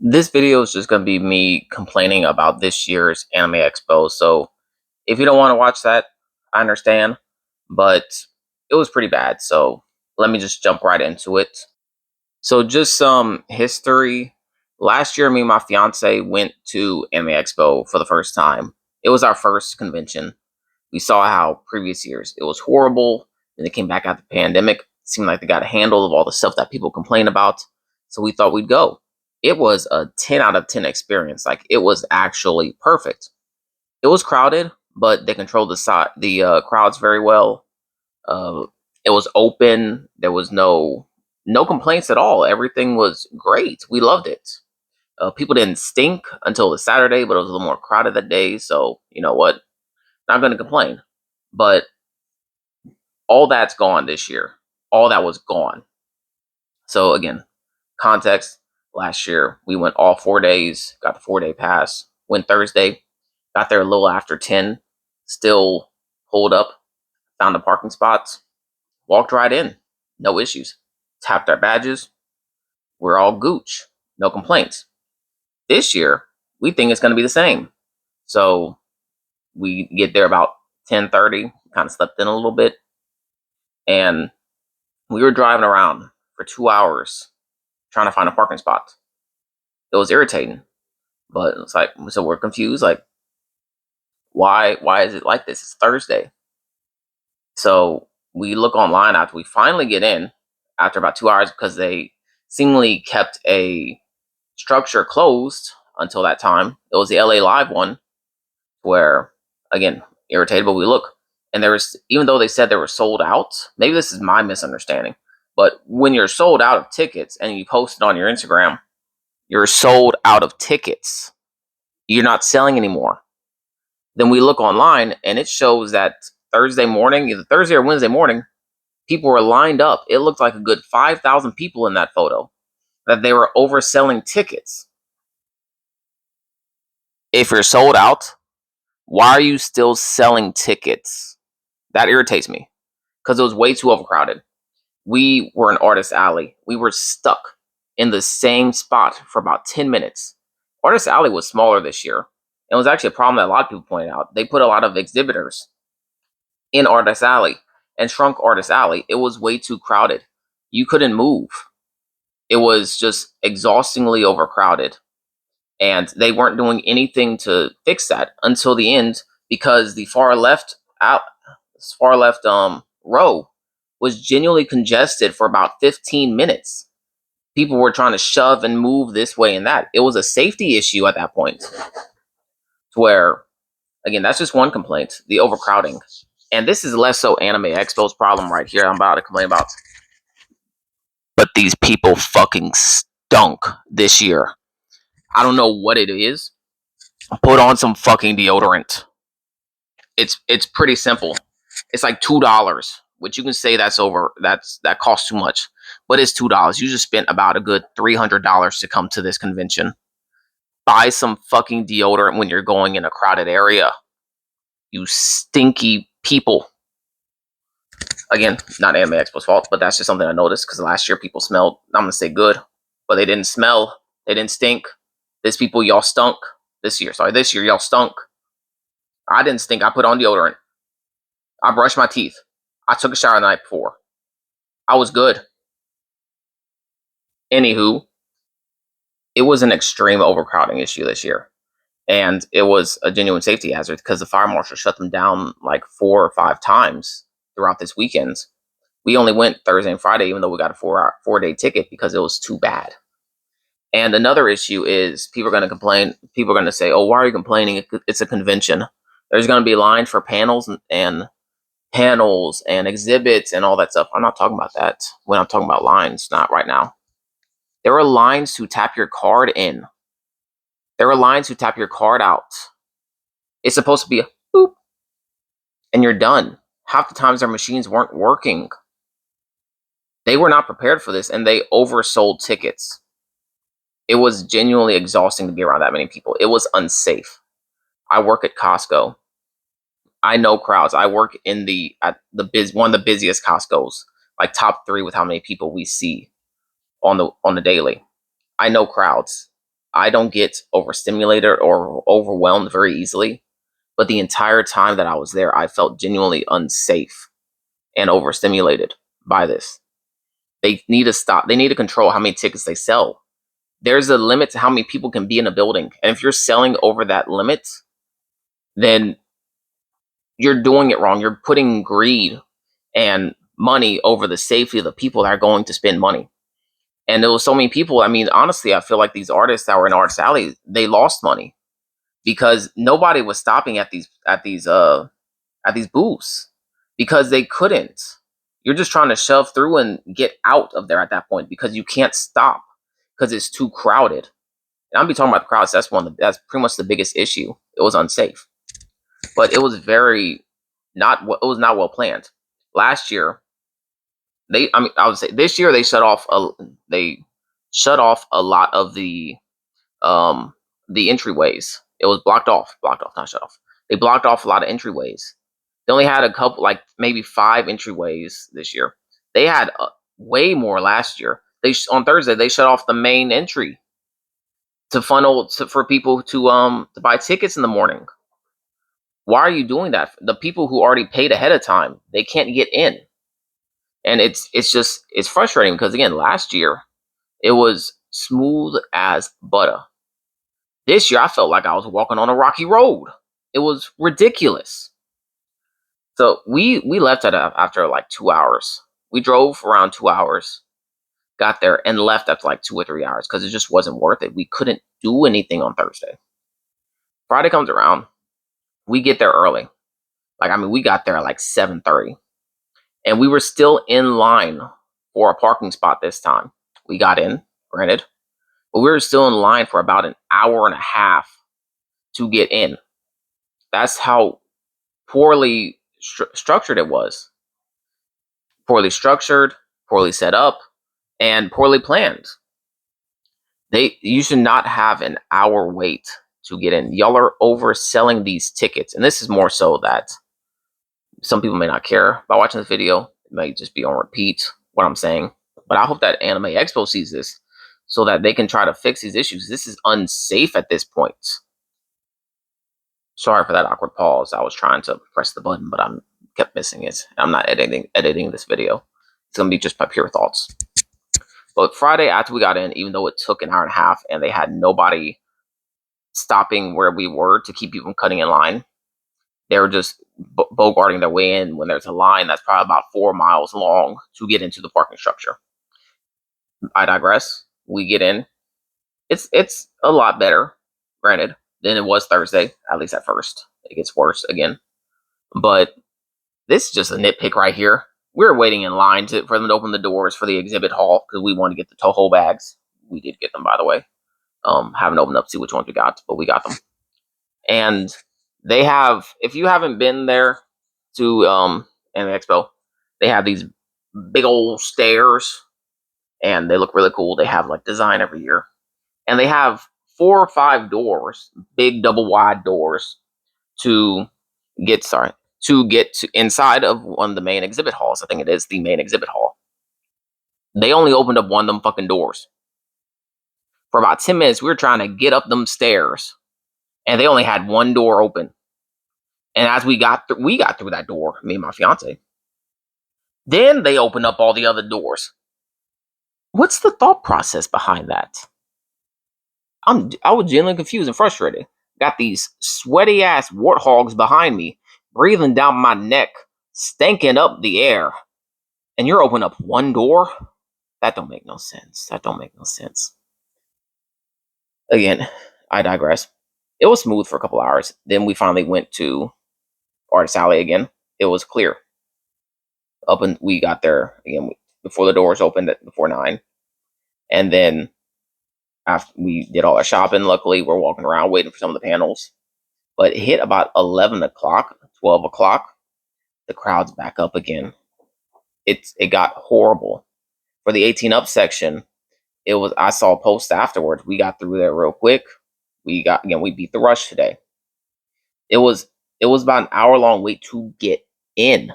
This video is just going to be me complaining about this year's Anime Expo. So if you don't want to watch that, I understand, but it was pretty bad. So let me just jump right into it. So just some history. Last year, me and my fiance went to Anime Expo for the first time. It was our first convention. We saw how previous years it was horrible. Then they came back after the pandemic. It seemed like they got a handle of all the stuff that people complain about. So we thought we'd go. It was a 10 out of 10 experience. Like, it was actually perfect. It was crowded, but they controlled the crowds very well. Uh, it was open. There was no complaints at all. Everything was great. We loved it. People didn't stink until the Saturday, but it was a little more crowded that day. So you know what? Not going to complain. But all that's gone this year. All that was gone. So again, context. Last year we went all 4 days. Got the 4-day pass. Went Thursday. Got there a little after 10. Still pulled up. Found the parking spots. Walked right in. No issues. Tapped our badges. We're all gooch. No complaints. This year we think it's going to be the same. So we get there about 10:30. Kind of slept in a little bit, and we were driving around for 2 hours trying to find a parking spot. It was irritating, but it's like, so we're confused. Like, why is it like this? It's Thursday. So we look online after we finally get in after about 2 hours because they seemingly kept a structure closed until that time. It was the LA Live one where, again, irritated, but we look, and there was, even though they said they were sold out, maybe this is my misunderstanding, but when you're sold out of tickets and you post it on your Instagram, you're sold out of tickets. You're not selling anymore. Then we look online and it shows that Thursday morning, either Thursday or Wednesday morning, people were lined up. It looked like a good 5,000 people in that photo, that they were overselling tickets. If you're sold out, why are you still selling tickets? That irritates me because it was way too overcrowded. We were in Artist Alley. We were stuck in the same spot for about 10 minutes. Artist Alley was smaller this year. It was actually a problem that a lot of people pointed out. They put a lot of exhibitors in Artist Alley and shrunk Artist Alley. It was way too crowded. You couldn't move. It was just exhaustingly overcrowded. And they weren't doing anything to fix that until the end, because the far left row was genuinely congested for about 15 minutes. People were trying to shove and move this way and that. It was a safety issue at that point, where, again, that's just one complaint, the overcrowding. And this is less so Anime Expo's problem right here I'm about to complain about. But these people fucking stunk this year. I don't know what it is. Put on some fucking deodorant. It's pretty simple. It's like $2, which you can say that costs too much, but it's $2. You just spent about a good $300 to come to this convention. Buy some fucking deodorant when you're going in a crowded area. You stinky people. Again, not Anime Expo's fault, but that's just something I noticed because last year people smelled, I'm gonna say good, but they didn't smell. They didn't stink. This year y'all stunk. I didn't stink. I put on deodorant. I brushed my teeth. I took a shower the night before. I was good. Anywho, it was an extreme overcrowding issue this year. And it was a genuine safety hazard because the fire marshal shut them down like 4 or 5 times throughout this weekend. We only went Thursday and Friday, even though we got a 4-day ticket, because it was too bad. And another issue is people are going to complain. People are going to say, oh, why are you complaining? It's a convention. There's going to be lines for panels and exhibits and all that stuff. I'm not talking about that when I'm talking about lines, not right now. There are lines to tap your card in. There are lines to tap your card out. It's supposed to be a boop, and you're done. Half the times their machines weren't working. They were not prepared for this, and they oversold tickets. It was genuinely exhausting to be around that many people. It was unsafe. I work at Costco. I know crowds. I work in one of the busiest Costco's, like top 3 with how many people we see on the daily. I know crowds. I don't get overstimulated or overwhelmed very easily. But the entire time that I was there, I felt genuinely unsafe and overstimulated by this. They need to stop. They need to control how many tickets they sell. There's a limit to how many people can be in a building. And if you're selling over that limit, then you're doing it wrong. You're putting greed and money over the safety of the people that are going to spend money. And there was so many people. I mean, honestly, I feel like these artists that were in Artist Alley, they lost money because nobody was stopping at these booths because they couldn't. You're just trying to shove through and get out of there at that point because you can't stop because it's too crowded. And I'm be talking about the crowds. That's pretty much the biggest issue. It was unsafe, but it was very not. It was not well planned. Last year, I would say this year they shut off a lot of the entryways. It was blocked off, not shut off. They blocked off a lot of entryways. They only had a couple, like maybe 5 entryways this year. They had way more last year. On Thursday they shut off the main entry to for people to buy tickets in the morning. Why are you doing that? The people who already paid ahead of time, they can't get in, and it's frustrating because again, last year it was smooth as butter. This year I felt like I was walking on a rocky road. It was ridiculous. So we left after like 2 hours. We drove around 2 hours, got there, and left after like 2 or 3 hours because it just wasn't worth it. We couldn't do anything on Thursday. Friday comes around, we get there early. Like I mean, we got there at like 7:30, and we were still in line for a parking spot this time. We got in, granted, but we were still in line for about an hour and a half to get in. That's how poorly structured it was. Poorly structured, poorly set up, and poorly planned. You should not have an hour wait to get in. Y'all are overselling these tickets, and this is more so that some people may not care about watching this video. It may just be on repeat what I'm saying, but I hope that Anime Expo sees this so that they can try to fix these issues. This is unsafe at this point. Sorry for that awkward pause. I was trying to press the button, but I kept missing it. I'm not editing this video. It's gonna be just my pure thoughts. But Friday after we got in, even though it took an hour and a half and they had nobody stopping where we were to keep people from cutting in line, they were just bogarting their way in when there's a line that's probably about 4 miles long to get into the parking structure. I digress. We get in. It's a lot better, granted, than it was Thursday, at least at first. It gets worse again. But this is just a nitpick right here. We were waiting in line for them to open the doors for the exhibit hall because we wanted to get the Toho bags. We did get them, by the way. Haven't opened up to see which ones we got, but we got them. And they have, if you haven't been there to Anime Expo, they have these big old stairs, and they look really cool. They have like design every year, and they have 4 or 5 doors, big double wide doors to get to inside of one of the main exhibit halls. I think it is the main exhibit hall. They only opened up one of them fucking doors. For about 10 minutes, we were trying to get up them stairs, and they only had one door open. And as we got through that door, me and my fiance. Then they opened up all the other doors. What's the thought process behind that? I was genuinely confused and frustrated. Got these sweaty ass warthogs behind me, breathing down my neck, stinking up the air. And you're opening up one door? That don't make no sense. That don't make no sense. Again, I digress. It was smooth for a couple hours. Then we finally went to Artist Alley again. It was clear. We got there again before the doors opened before 9. And then after we did all our shopping, luckily we're walking around waiting for some of the panels. But it hit about 11 o'clock, 12 o'clock, the crowd's back up again. It got horrible. For the 18 up section, I saw a post afterwards. We got through there real quick. We beat the rush today. It was about an hour long wait to get in.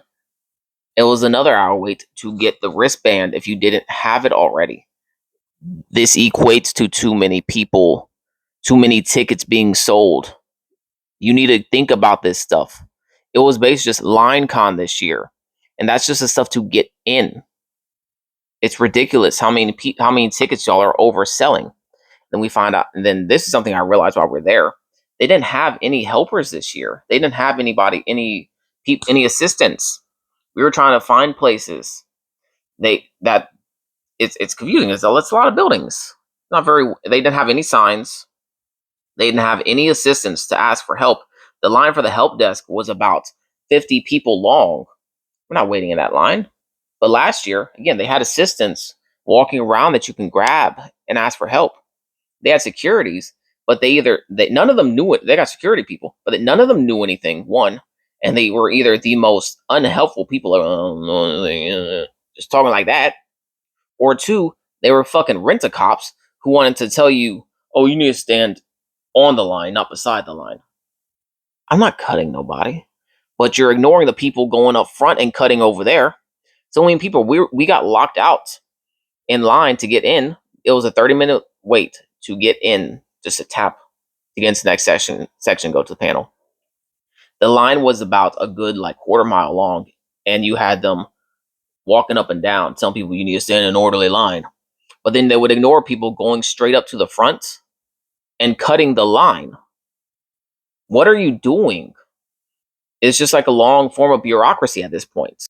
It was another hour wait to get the wristband if you didn't have it already. This equates to too many people too many tickets being sold. You need to think about this stuff. It was based just line con this year, and that's just the stuff to get in. It's ridiculous how many tickets y'all are overselling. Then we find out, and then this is something I realized while we're there. They didn't have any helpers this year. They didn't have anybody, any assistants. We were trying to find places. It's confusing. It's a lot of buildings. Not very. They didn't have any signs. They didn't have any assistants to ask for help. The line for the help desk was about 50 people long. We're not waiting in that line. But last year, again, they had assistants walking around that you can grab and ask for help. They had securities, but none of them knew it. They got security people, but none of them knew anything. One, and they were either the most unhelpful people, just talking like that, or two, they were fucking rent-a-cops who wanted to tell you, "Oh, you need to stand on the line, not beside the line." I'm not cutting nobody, but you're ignoring the people going up front and cutting over there. So many people, we got locked out in line to get in. It was a 30-minute wait to get in, just to tap to get into the next section, go to the panel. The line was about a good like quarter mile long, and you had them walking up and down, telling people you need to stand in an orderly line. But then they would ignore people going straight up to the front and cutting the line. What are you doing? It's just like a long form of bureaucracy at this point.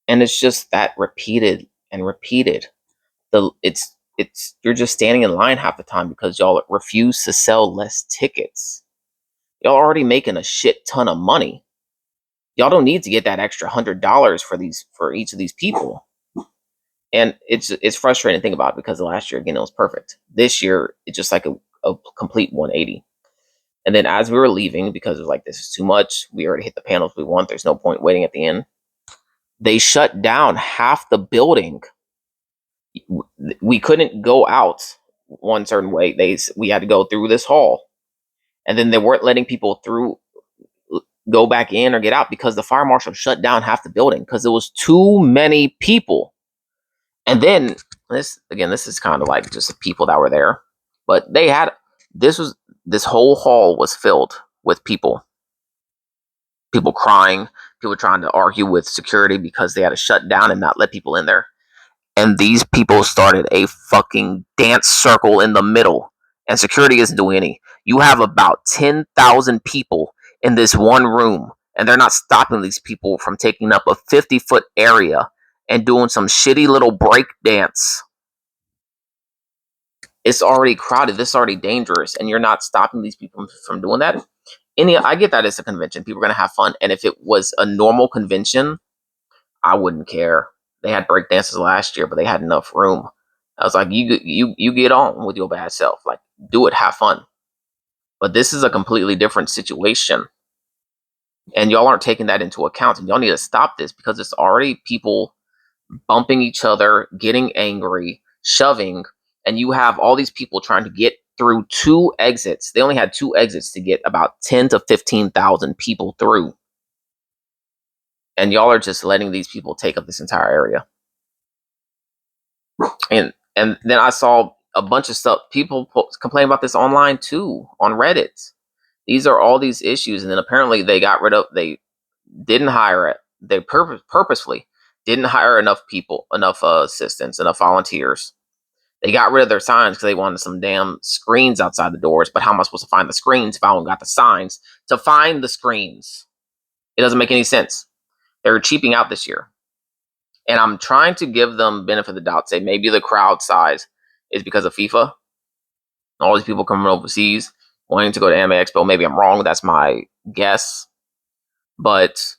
And it's just that repeated and repeated. It's you're just standing in line half the time because y'all refuse to sell less tickets. Y'all already making a shit ton of money. Y'all don't need to get that extra $100 for each of these people. And it's frustrating to think about because last year again it was perfect. This year it's just like a complete 180. And then as we were leaving, because it was like this is too much, we already hit the panels we want. There's no point waiting at the end. They shut down half the building. We couldn't go out one certain way. We had to go through this hall, and then they weren't letting people through go back in or get out because the fire marshal shut down half the building because there was too many people. And then this is kind of like just the people that were there, but this whole hall was filled with people crying, people trying to argue with security because they had to shut down and not let people in there. And these people started a fucking dance circle in the middle, and security isn't doing any. You have about 10,000 people in this one room, and they're not stopping these people from taking up a 50-foot area and doing some shitty little break dance. It's already crowded. This is already dangerous, and you're not stopping these people from doing that. I get that it's a convention. People are going to have fun, and if it was a normal convention, I wouldn't care. They had break dances last year, but they had enough room. I was like, you get on with your bad self. Like, do it, have fun. But this is a completely different situation. And y'all aren't taking that into account. And y'all need to stop this because it's already people bumping each other, getting angry, shoving, and you have all these people trying to get through two exits. They only had two exits to get about 10 to 15,000 people through. And y'all are just letting these people take up this entire area. And then I saw a bunch of stuff. People complain about this online too on Reddit. These are all these issues, and then apparently they didn't hire it. They purposefully didn't hire enough people, enough assistants, enough volunteers. They got rid of their signs because they wanted some damn screens outside the doors. But how am I supposed to find the screens if I don't got the signs to find the screens? It doesn't make any sense. They're cheaping out this year. And I'm trying to give them benefit of the doubt. Say maybe the crowd size is because of FIFA. All these people coming overseas wanting to go to Anime Expo. Maybe I'm wrong. That's my guess. But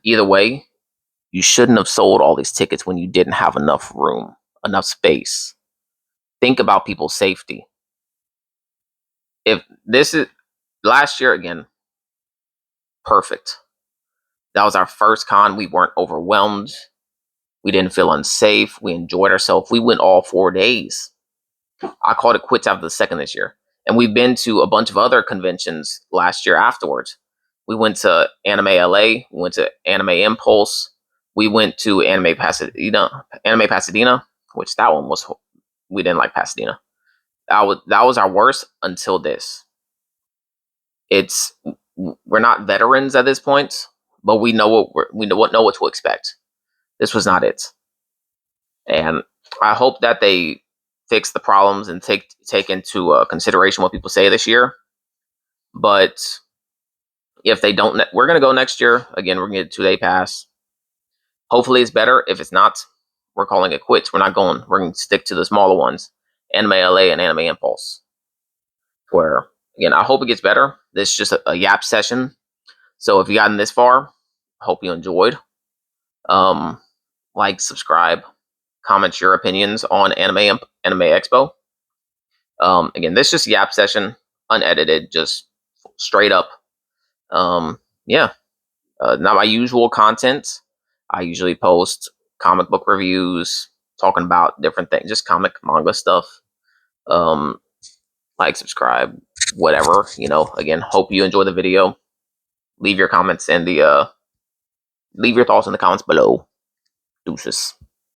either way, you shouldn't have sold all these tickets when you didn't have enough room, enough space. Think about people's safety. If this is last year again, perfect. That was our first con. We weren't overwhelmed. We didn't feel unsafe. We enjoyed ourselves. We went all 4 days. I called it quits after the second this year. And we've been to a bunch of other conventions last year afterwards. We went to Anime LA. We went to Anime Impulse. We went to Anime Pasadena, which that one was, we didn't like Pasadena. That was our worst until this. It's we're not veterans at this point, but we know what to expect. This was not it, and I hope that they fix the problems and take into consideration what people say this year. But if they don't, we're gonna go next year again. We're gonna get a 2 day pass. Hopefully, it's better. If it's not, we're calling it quits. We're not going. We're gonna stick to the smaller ones, Anime LA and Anime Impulse. Where again, I hope it gets better. This is just a yap session. So if you gotten this far, hope you enjoyed. Um, like, subscribe, comment your opinions on Anime Expo. Again, this is just yap session, unedited, just straight up. Yeah, not my usual content. I usually post comic book reviews, talking about different things, just comic manga stuff. Um, like, subscribe, whatever. Again, hope you enjoy the video. Leave your comments in the leave your thoughts in the comments below. Deuces.